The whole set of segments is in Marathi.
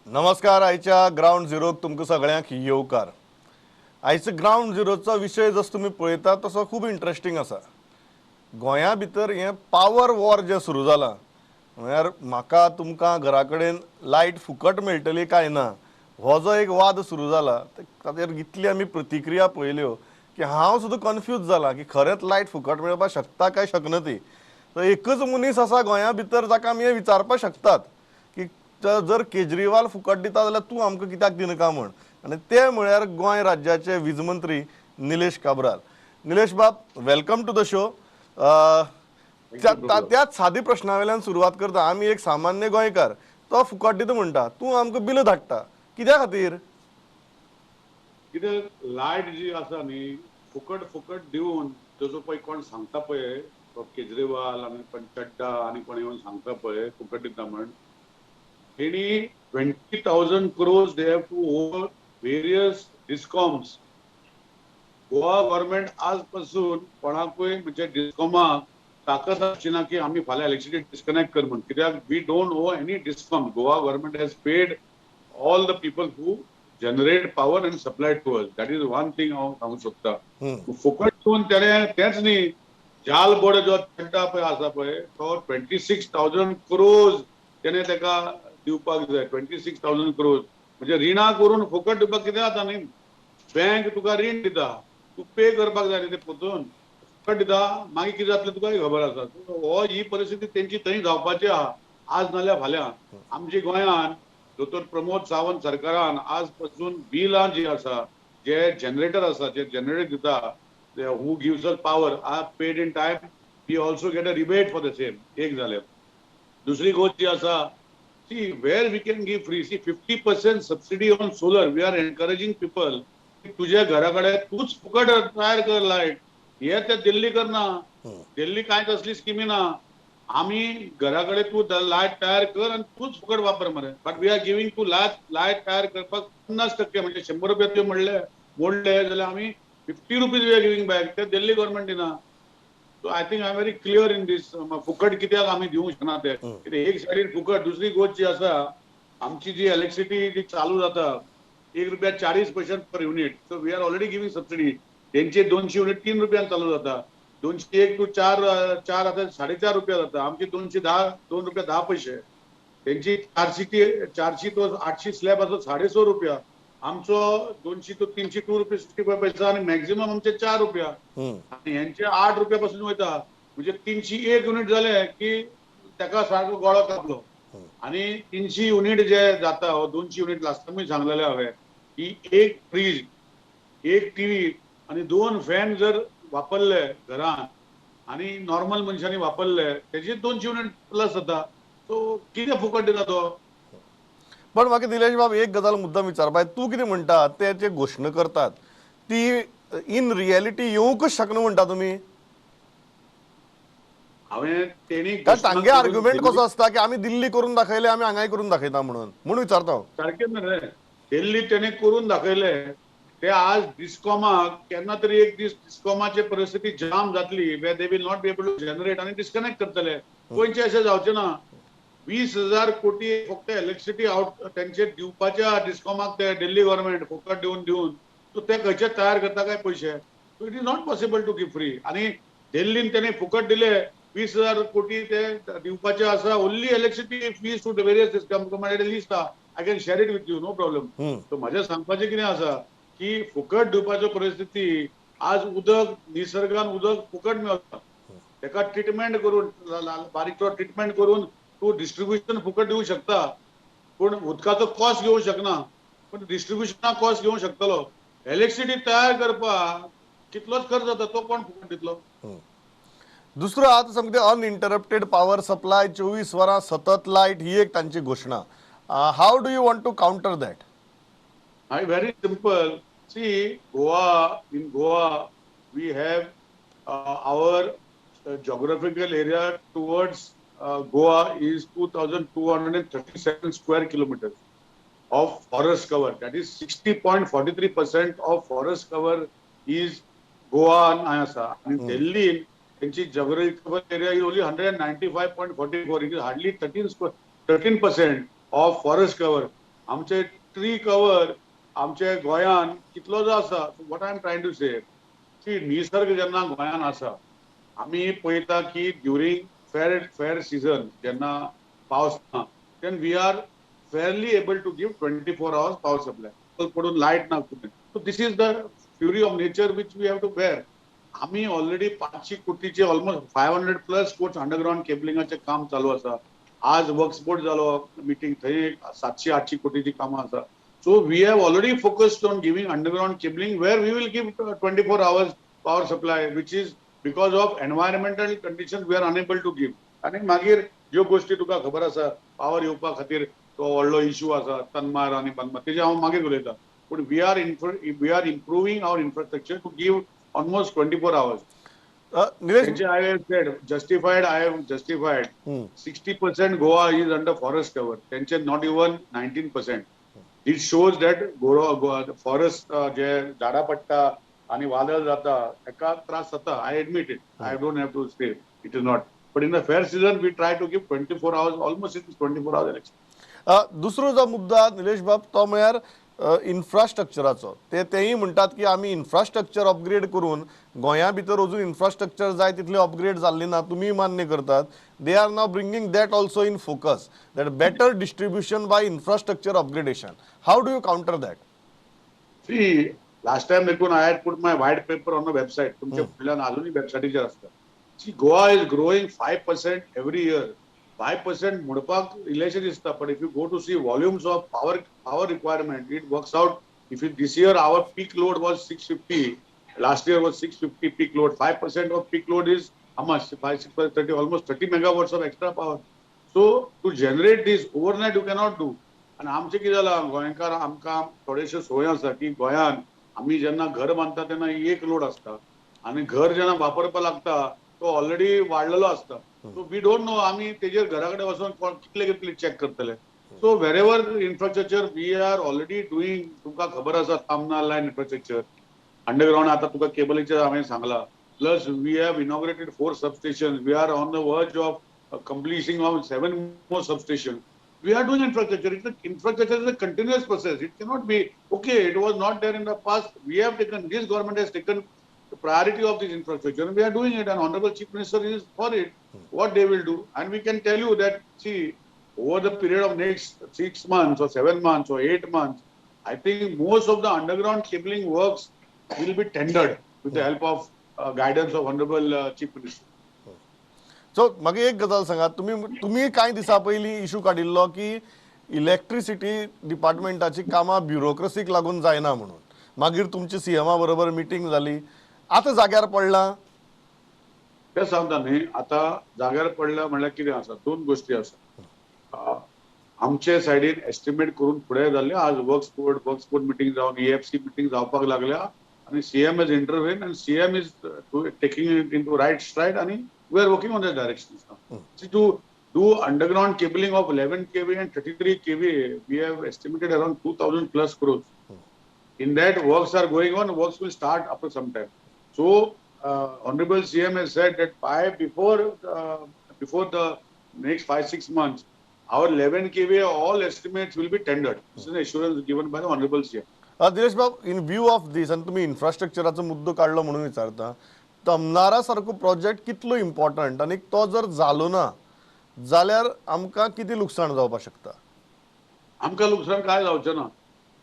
नमस्कार. आयच्या ग्राउंड झिरोक तुमकां सगळ्यांक येवकार. आयचो ग्राउंड झिरोचो विशय जसो तुमी पळयता तसो खूब इंट्रस्टिंग आसा. गोंया भितर हें पावर वॉर जें सुरू जालां, म्हळ्यार म्हाका तुमकां घरा कडेन लायट फुकट मेळटली काय ना हो जो एक वाद सुरू जाला ताचेर इतली आमी प्रतिक्रिया पळयल्यो की हांव सुद्दां कन्फ्यूज जाला की खरेंच लायट फुकट मेळपाक शकता काय शकना ती. तर एकच मनीस आसा गोंया भितर जाका आमी हें विचारपाक शकतात की जर केजरीवाल फुकट दिता जाल्यार तूं आमकां कित्याक दिनाका म्हण. आनी ते म्हळ्यार गोंय राज्याचे वीज मंत्री निलेश काब्राल. निलेश बाब, वेलकम टू द शो. त्याच सादी प्रश्ना वयल्यान सुरवात करता. आमी एक सामान्य गोंयकार, तो फुकट दिता म्हणटा, तूं आमकां बिल धाडटा, कित्या खातीर? कित्याक लायट जी आसा न्ही फुकट फुकट दिवन जसो पळय कोण सांगता पळय तो केजरीवाल आनी पण चड्डा आनी कोण येवन सांगता पळय फुकट दिता म्हण तेणी 20,000 crores they have to over various discoms. Goa government आज पासून कोणाकूय म्हणजे डिस्कॉमाक ताकद आसची ना की आमी फाल्यां इलेक्ट्रिसिटी डिस्कनेक्ट कर म्हण. कित्याक we don't owe any discom. Goa government has paid all the people who generate power and supply to us. That is one thing हांव सांगूंक सोदता. फुकट दिवन तेच न्ही, जाल बोर्ड जो चड्डा पळय आसा पळय तो 26,000 crores तेणे ताका दिवपाक जाय. 26,000 crores म्हणजे रिणां करून फुकट दिवपाक कितें जाता न्ही. बँक तुका रीण दिता, तूं पे करपाक जाय न्ही ते परतून. फुकट दिता मागीर कितें जातलें तुकाय खबर आसा. हो ही परिस्थिती तेंची थंय जावपाची आहा आज नाल्यार फाल्यां. आमच्या गोंयांत दोतोर प्रमोद सावंत सरकारान आज पासून बिलां जी आसा जे जनरेटर आसा जे जनरेटर दिता who gives us power are paid in time. We also get a rebate for the same. एक जालें. दुसरी गोष्ट जी आसा, see where we can give free, see 50% subsidy on solar. We are encouraging people की तुझ्या घराकडे तूच फुकट तयार कर लाईट. हे त्या दिल्ली करना. दिल्ली कांयच असली स्किमी ना. आम्ही घराकडे तू लायट तयार कर आणि तूच फुकट वापर मरे. But we are giving to light तयार करपाक 50% म्हणजे 100 रुपया तुवें मोडले जाल्यार आम्ही 50 rupees we are giving back. ते दिल्ली गव्हर्नमेंट दिना. So I think I am very clear in this. फुकट कित्याक आम्ही दिवंक शकना ते. एक सायडीन फुकट. दुसरी गोष्ट जी आसा, आमची जी इलेक्ट्रिसिटी जी चालू जाता ₹1.40 per unit. So we are already giving subsidy. त्यांचे 200 युनिट 3 रुपयान चालू जाता. 201 टू 4 आता 4.5 रुपया जाता. आमची 210 ₹2.10. त्यांची 400 तो 800 स्लॅब असो 650 रुपया. आमचो 200 तो 300 ₹2.65 आणि मॅक्झिमम आमचे 4 रुपया. आणि यांचे 8 रुपयापासून वयता. म्हणजे 301 युनिट झाले की त्याका सारको गोळो कापलो. आणि 300 युनिट जे जाता 200 युनिट लास्ट टाइम सांगलेले हांवें की एक फ्रीज, एक टीव्ही आणि 2 फॅन जर वापरले घरात आणि नॉर्मल मनशांनी वापरले त्याचे 200 युनिट प्लस जाता. सो किती फुकट दिता तो. पण म्हाका निलेश बाब एक गजाल मुद्दाम विचारपाक जाय. तूं कितें म्हणटा ते जे घोशणा करतात ती इन रियलिटी येवंकच शकना म्हणटा तुमी? हांवें तेणी कारण घोशणा तांगे करून आर्ग्युमेंट दिल्ली कसो आसता की आमी दिल्ली करून दाखयले, आमी हांगाय करून दाखयता म्हणून विचारता हांव. सारकें ना रे. दिल्ली तेणे करून दाखयले. ते आज डिस्कॉमाक केन्ना तरी एक दीस डिस्कॉमाची परिस्थिती जाम जातली where they will not be able to generate आणि डिस्कनेक्ट करतले. गोंयचे अशें जावचें ना. 20,000 कोटी फक्त इलेक्ट्रिसिटी आउट त्यांचे दिवपाच्या डिस्कॉमाक ते दिल्ली गव्हर्नमेंट फुकट दिवन सो ते खंयचे तयार करता काय पयशे. So it is not possible to give free. आणि दिल्लीन तेणे फुकट दिले 20,000 कोटी ते दिवपाचे आसा. Only electricity fees to various discom list आहा. I can share it with you no problem. So माझे सांगपाचें कितें आसा की फुकट दिवपाच्यो परिस्थिती आज उदक निसर्गान उदक फुकट मेळटा. तेका ट्रिटमेंट करून बारीकसो ट्रिटमेंट करून तू डिस्ट्रीब्युशन फुकट दिवंक शकता. पण उदकाचो कॉस्ट घेवंक शकना. पण डिस्ट्रीब्युशनाक कॉस्ट घेवंक शकतलो. इलेक्ट्रिसिटी तयार करपाक कितलोच खर्च जाता तो कोण फुकट दितलो. दुसरो आतां समजा अनइंटरप्टेड पॉवर सप्लाय 24 वरां सतत लायट ही एक तांची घोशणा. How do you want to counter that? Very simple. See, in Goa, we have our geographical area towards Goa is 2,237 square kilometers of forest cover. That is 60.43% of forest cover is Goa and Ayasa. And Delhi, in geographical area is only 195.44. It is hardly 13% of forest cover. आमचे ट्री कवर आमचे गोंयान कितलो जो आसा. What I am trying to say की निसर्ग जेन्ना गोंयान आसा आमी पळयता की ड्युरींग फेअर सीझन जेन्ना पावस ना then we are fairly able to give 24 hours power supply पडून लाईट ना कुठे. So this is the fury of nature which we have to bear. आम्ही ऑलरेडी 500 कोटीचे ऑलमोस्ट 500+ कोट्स अंडरग्राउंड केबलिंगाचे काम चालू आसा. आज वर्कस्पोर्ट झालो मीटिंग थंय 700-800 कोटीची कामां आसा. So we have already focused on giving underground cabling where we will give 24 hours power supply which is because of environmental condition we are unable to give. आणि मागीर ज्यो गोष्टी तुका खबर आसा पावर येवपा खातीर तो व्हडलो इश्यू आसा तनमार आणि बनमार तेजे हांव मागीर उलयतां. पूण we are improving our infrastructure to give almost 24 hours. Nilesh, I have said, I have justified. 60% Goa is under forest cover. त्यांचे not even 19%. It shows that Goa forest जे झाडा पडटा आणि वादळ जाता एका त्रास जाता. I admit it. I don't have to say it is not. But in the fair season we try to give 24 hours, almost it is 24 hours election. दुसरो जो मुद्दा निलेश बाब तो म्हळ्यार इन्फ्रास्ट्रक्चराचो. तेही म्हणटात की आमी इन्फ्रास्ट्रक्चर अपग्रेड करून गोंया भितर अजून इन्फ्रास्ट्रक्चर जाय तितले अपग्रेड जाल्ले ना. तुमी मान्य करतात. They are now bringing that also in focus that better distribution by infrastructure upgradation. How do you counter that? See, last time देखून I had put my white paper on the website. तुमच्या फुडल्यान अजूनही वेबसायटीचेर आसता. See, Goa is growing 5% every year. 5% म्हणपाक इलेक्शन दिसता, but if you go to see volumes of power requirement, it works out. If this year our peak load was 650, last year was 650 peak load. 5% of peak load is how much? 5, 6, 30, almost 30 megawatts of extra power. So to generate this overnight you cannot do. आणि आमचे कितें जाला गोंयकार आमकां थोडेशे सोय आसा की गोंयान आमी जेन्ना घर बांदता तेन्ना एक लोड आसता आणि घर जेन्ना वापरपा लागता तो ऑलरेडी वाडलेलो आसता. सो वी डोंट नो आमी तेजेर घरा कडेन वचून कितले चेक करतले. So wherever infrastructure we are already doing. तुमकां खबर आसा तामनार लायन इन्फ्रास्ट्रक्चर अंडरग्राउंड आता तुका केबलीचेर हांवें सांगला. Plus we have inaugurated 4 substation. We are on the verge of completing of 7 more substations. We are doing infrastructure. Infrastructure is a continuous process. It cannot be, okay, it was not there in the past. We have taken, this government has taken the priority of this infrastructure. And we are doing it, and Honorable Chief Minister is for it, what they will do. And we can tell you that, see, over the period of next 6 months or 7 months or 8 months, I think most of the underground cabling works will be tendered with the help of guidance of Honorable Chief Minister. So म्हाका एक गजाल सांगात. तुम्ही कांय दिसा पयलीं इशू काडिल्लो की इलेक्ट्रिसिटी डिपार्टमेंटाची कामां ब्युरोक्रसीक लागून जायना म्हणून. मागीर तुमची सीएमा बरोबर मिटींग जाली. आतां जाग्यार पडलां. ते सांगता न्ही आता जाग्यार पडल्या म्हणल्यार कितें आसा. 2 गोष्टी आसा. आमचे सायडीन एस्टिमेट करून फुडें जाल्ले. आज वर्कस्पोर्ट मिटींग जावन EFC मिटींग जावपाक लागल्या आणि CM is intervene and CM is taking it into right stride आणि we are working on that direction now. See, to do underground cabling of 11 kV and 33 kV, we have estimated around 2,000+ crores. In that, works are going on. Works will start after some time. So, Honorable CM has said that before the next 5-6 months, our 11 kV all estimates will be tendered. This is an assurance given by the Honorable CM. Dinesh बाब, इन व्यू ऑफ दीस, आणि तुम्ही इन्फ्रास्ट्रक्चराचो मुद्दो काढलो म्हणून विचारता, तमनारा सारको प्रोजेक्ट कितलो इम्पॉर्टंट आणि तो जर जालो ना जाल्यार आमकां किती लुकसाण जावपाक शकता? आमकां लुकसाण काय जावचें ना.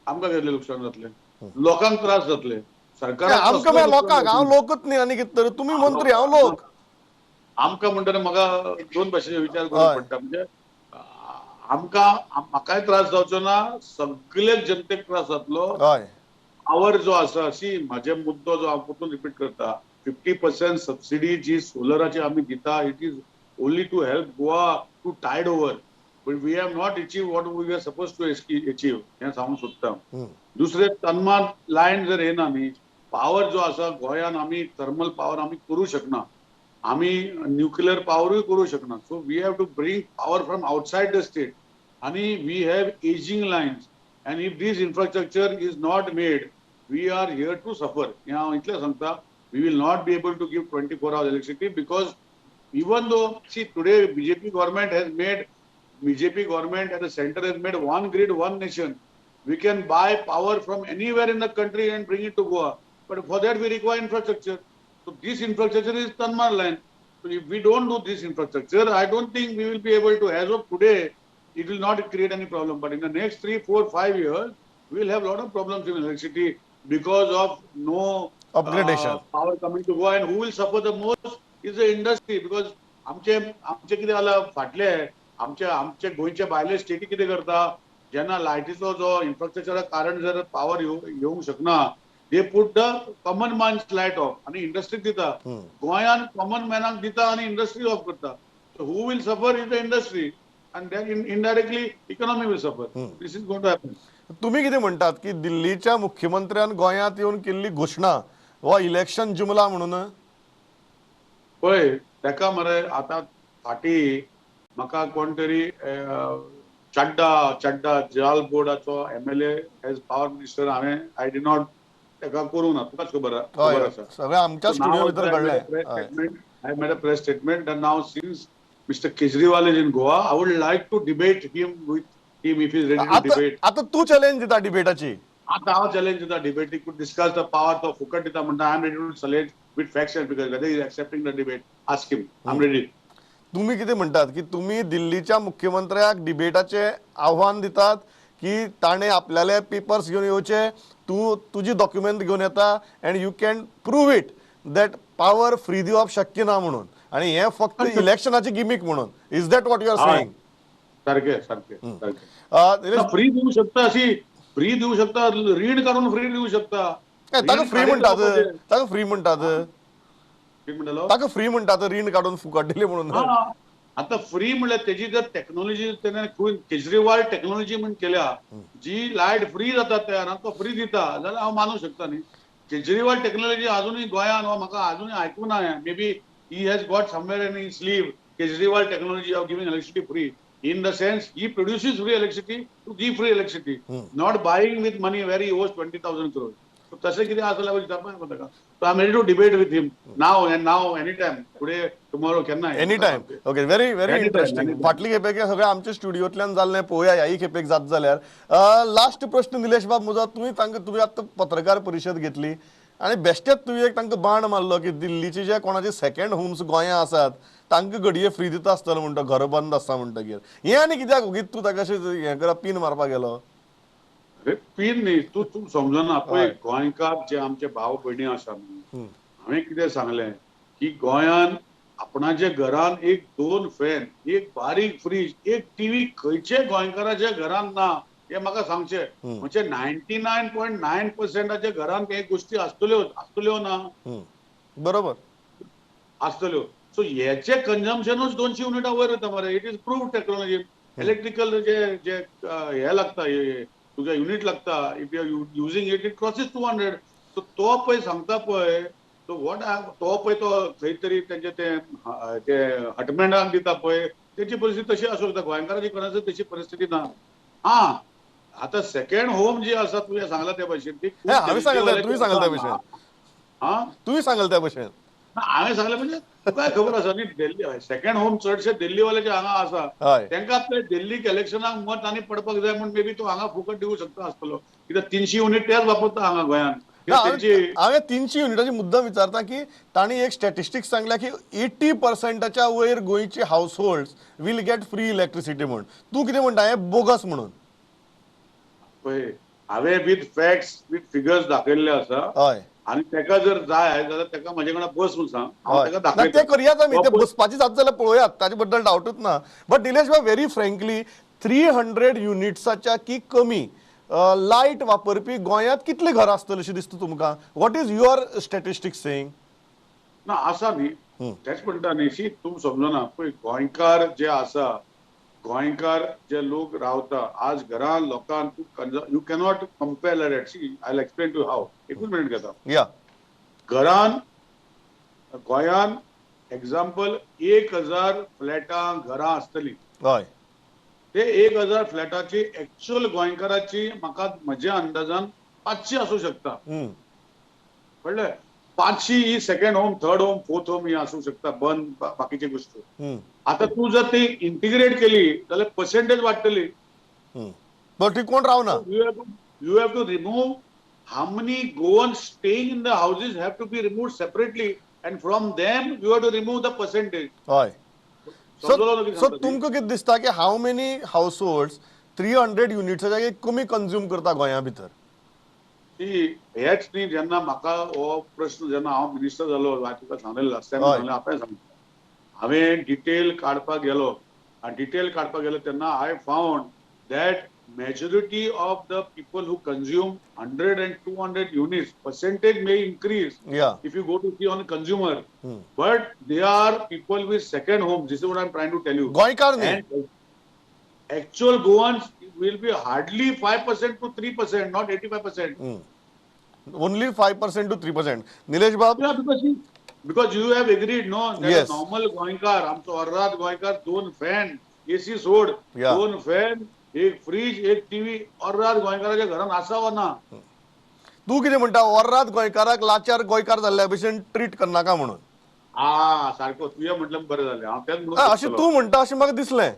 आमकां कसलें लुकसाण जातलें? लोकांक त्रास जातले. सरकाराक आमकां लोकांक, हांव लोकच न्ही आनी कितें तर. तुमी मंत्री, हांव लोक. आमकां म्हणटना म्हाका 2 भाशेचे विचार करप पडटा. म्हणजे म्हाकाय त्रास जावचो ना, सगळ्याच जनतेक त्रास जातलो. हय, पावर जो आसा, सी म्हाजे मुद्दो जो हांव परतून रिपीट करता, 50% सबसिडी जी सोलराची आमी दिता, it is only to help Goa to tide over. But we have not achieve what we are suppose to achieve. हें सांगूंक सोदता. दुसरें तनमान लायन जर येना न्ही, पावर जो आसा गोंयान आमी थर्मल पावर आमी करूं शकना. आमी न्यूक्लियर पावरूय करूं शकना. So we have to bring power from outside the state. आणि we have ageing lines. And if this infrastructure is not made, we are here to suffer. Now, इतले सांगता, we will not be able to give 24 hours electricity because even though, see, today BJP government has made BJP government and the center has made one grid, one nation. We can buy power from anywhere in the country and bring it to Goa. But for that we require infrastructure. So this infrastructure is Tanmar line. So if we don't do this infrastructure, I don't think we will be able to, as of today, it will not create any problem. But in the next 3, 4, 5 years, we will have a lot of problems in electricity because of no Upgradation. power coming to Goa. And who will suffer the most is the industry. Because आमचे आमचे कितें जालां फाटले आमचे गोंयचे भायले स्टेटी कितें करता जेन्ना लायटीचो जो इन्फ्रास्ट्रक्चराक कारण जर पावर येवंक शकना they put the common man's light off आनी इंडस्ट्रीक दिता गोंयान कॉमन मॅनाक दिता आनी इंडस्ट्री ऑफ करता so who will suffer is the industry and then indirectly economy will suffer this is going to happen. तुम्ही कितें म्हणटात की दिल्लीच्या मुख्यमंत्र्यान गोंयांत येवन केल्ली घोशणा वा इलेक्शन जुमला म्हणून पळय तेका मरे आतां फाटीं म्हाका कोण तरी चड्डा जल बोर्डाचो MLA एज पॉवर मिनिस्टर हांवें आय डि नॉट तेका करूंक ना तुकाच खबर आसा सगळें आमच्या स्टुडिओ भितर घडलें. I made a press statement and now since Mr. Kejriwal is in Goa, I would like to debate him with him if he is ready to debate. आता तू चॅलेंज दिता डिबेटाची. आता हांव चॅलेंज दिता debate. He could discuss the power तो फुकट दिता म्हणटा I am ready to challenge with facts and figures. Whether he is accepting the debate, ask him. I am ready. तुम्ही कितें म्हणटात की तुम्ही दिल्लीच्या मुख्यमंत्र्याक डिबेटाचे आव्हान दितात की ताणे आपल्याले पेपर्स घेवन येवचे तू तुजी डॉक्युमेंट घेवन येता and you can prove it that power free दिवप शक्य ना म्हणून आणि हे फक्त इलेक्शनाची गिमिक म्हणून is that what you are saying. सारखे फ्री देऊ शकता अशी फ्री देऊ शकता रीण काढून फ्री देऊ शकता ताका फ्री म्हणटात ताका फ्री म्हणटात कितें म्हणटालो ताका फ्री म्हणटात रीण काढून फुकट दिले म्हणून. आता फ्री म्हणल्यार तेजी जर टेक्नॉलॉजी तेणें केजरीवाल टेक्नॉलॉजी म्हण केल्या जी लायट फ्री जाता तयार तो फ्री दिता जाल्यार हांव मानूं शकता न्ही. केजरीवाल टेक्नॉलॉजी अजूनय गोंयान वा म्हाका अजूनय आयकूं ना may be he has got somewhere in his slew Kejriwal technology of giving electricity free in the sense he produces free electricity to give free electricity not buying with money where he owes 20,000 crores. So तसे किती असला पाहिजे आपण म्हणतो का. So I'm ready to debate with him now anytime today tomorrow केन्ना any time. Okay very very interesting. फाटली खेपेक सगळें आमच्या स्टुडिओतल्यान जाल्लें पळोवया ह्याय खेपेक जात जाल्यार लास्ट प्रश्न निलेश बाब म्हजो तुम्ही आतां पत्रकार परिशद घेतली आणि बेश्टेच तुवें एक तांकां बाण मारलो की दिल्लीचे जे कोणाचे सेकंड होम्स गोंयां आसात तांकां घडये फ्री दिता आसतलो म्हणटा घर बंद आसता म्हणटकीर हें आनी कित्याक ओगीच तूं ताका अशें हें करप पीन मारपाक गेलो. पीन न्ही तूं समजना पळय गोंयकार जे आमचे भाव भयणी आसा हांवें कितें सांगलें की गोंयान आपणाच्या घरान एक 2 फॅन एक बारीक फ्रीज एक टीव्ही खंयचे गोंयकाराच्या घरान ना हे म्हाका सांगचे म्हणजे 99.9% घरान हे गोष्टी आसतल्यो ना बरोबर आसतल्यो. सो हेचे कंजम्पशनूच 200 युनिटा वयर येता मरे. It is proved technology electrical जे हे लागता तुझ्या युनिट लागता if you are using it it crosses 200. सो तो पळय सांगता पळय तो तो पळय तो खंय तरी तेंचे ते हटमेंडाक दिता पळय तेची परिस्थिती तशी आसूं शकता. गोंयकाराची कोणाची तशी परिस्थिती ना. आता सेकंड होम जी आसा तुवें सांगला त्या भशेन ती हांवें सांगला तुमी सांगला त्या भशेन तुमी सांगला त्या भशेन हांवें सांगलें म्हणजे तुका खबर आसा न्ही दिल्ली सेकंड होम चडशे दिल्लीवाल्याचे हांगा आसा तांकां आपल्या दिल्लीक इलेक्शनाक मत आनी पडपाक जाय म्हण मे बी तूं हांगा फुकट दिवूं शकता आसतलो कित्याक 300 युनिट तेच वापरता हांगा गोंयान. हांवें 300 युनिटाची मुद्दम विचारता की तांणी एक स्टॅटिस्टिक्स सांगल्या की 80% वयर गोंयचे households will get free electricity म्हण. तूं कितें म्हणटा हें बोगस म्हणून. पळय हांवें विथ फॅक्ट्स विथ फिगर्स दाखयल्ले आसा हय आनी तेका जर जाय जाल्यार तेका म्हाजे वांगडा बस म्हूण सांग हांव तेका दाखयता. ते करयात आमी ते बसपाची जात जाल्यार पळोवयात ताजे बद्दल डावटूच ना. बट निलेश बाब व्हेरी फ्रँकली 300 युनिट्साच्या की कमी लायट वापरपी गोंयांत कितले घर आसतले अशें दिसता तुमकां. What is your statistics saying. ना आसा न्ही तेच म्हणटा न्ही तूं समजना पळय गोंयकार जे आसा गोंयकार जे लोक रावता आज घरान लोकांक you cannot compare like that. See I will explain to how. एकूच मिनिट घेता. या घरान गोंयान एग्जाम्पल 1000 फ्लॅटां घरां आसतलीं. हय ते 1000 फ्लॅटाची एक्चुअल गोंयकाराची म्हाका म्हज्या अंदाजान 500 आसूं शकता. कळ्ळें. 500 ही second home, third home, fourth home ही असू शकता, बंद बाकीची गोष्ट. हम्म, आता तू जर ते इंटिग्रेट केली जाल्यार पर्सेंटेज वाडटली. हम्म. पण ती कोण रावना. You have to remove how many Goans staying in the houses have to be removed separately, and from them you have to remove the percentage. हय. समजलो ना कितें सो सांगता ती? तुमकां कितें दिसता की हाऊ मेनी हाऊस होल्ड्स 300 युनिट्सा जागे कमी कंज्यूम करता गोंया भितर. ती हेच न्ही, जेन्ना म्हाका हो प्रश्न जेन्ना हांव मिनिस्टर जालो, हांवें तुका सांगलें लास्ट टायम, हय. सांगलें आपणें सांगलें, हांवें डिटेल काडपाक गेलो आनी डिटेल काडपाक गेलो तेन्ना I found that majority of the people who consume 100 and 200 units, percentage may increase या if you go to see on consumer, but they are people with second homes. This is what I'm trying to tell you. गोंयकार न्ही. And actual Goans will be hardly 5% to 3%, not 85%. Only 5% to 3%. Nilesh बाब. Yeah, because you have agreed, no, that Yes. a normal गोंयकार, आमचो अर्रात गोंयकार 2 फॅन, एसी सोड, Yeah. 2 फॅन, एक फ्रीज, एक टीव्ही अर्रात गोंयकाराच्या घरान आसा वा ना? तू कितें म्हणटा वर्रात गोंयकाराक लाचार गोंयकार जाल्ल्या भशेन ट्रीट करनाका म्हणून. सारको तुवें म्हटलें बरें जालें, हांव तेच म्हणून अशें सोदतलो. तू म्हणटा अशें म्हाका दिसलें.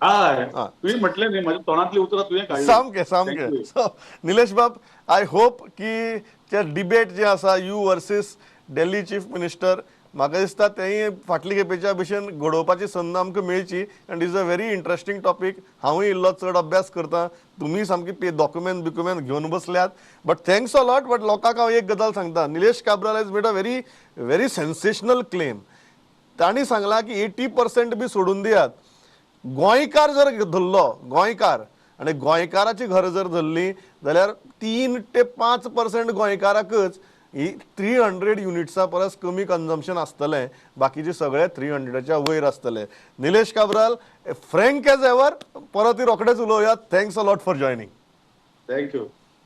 हय, हा. तुवें म्हटलें न्ही, म्हाज्या तोंडांतली उतरां तुवें काडलीं. सामकें Thank सामकें. you. सो निलेश बाब, आय होप की ते डिबेट जे आसा you versus Delhi chief minister, म्हाका दिसता तेंय फाटले खेपेच्या भशेन घडोवपाची संद आमकां मेळची. And is a very interesting topic. हांवूय इल्लो चड अभ्यास करता, तुमी सामकी डॉक्युमेंट घेवन बसल्यात. But thanks a lot. But लोकांक हांव एक गजाल सांगता, Nilesh Cabral has made a very very sensational claim. तांणी सांगलां की 80% बी सोडून दियात, गोंयकार जर धरलो, गोंयकार आणि गोंयकाराची घरां जर धरली जाल्यार 3 ते 5% गोंयकाराकच ही 300 युनिट्सा परस कमी कन्झम्पशन आसतलें. बाकीचे सगळे 300च्या वयर आसतले. Nilesh Cabral, frank as ever. परत रोखडेच उलोवया. Thanks a lot for joining. Thank you.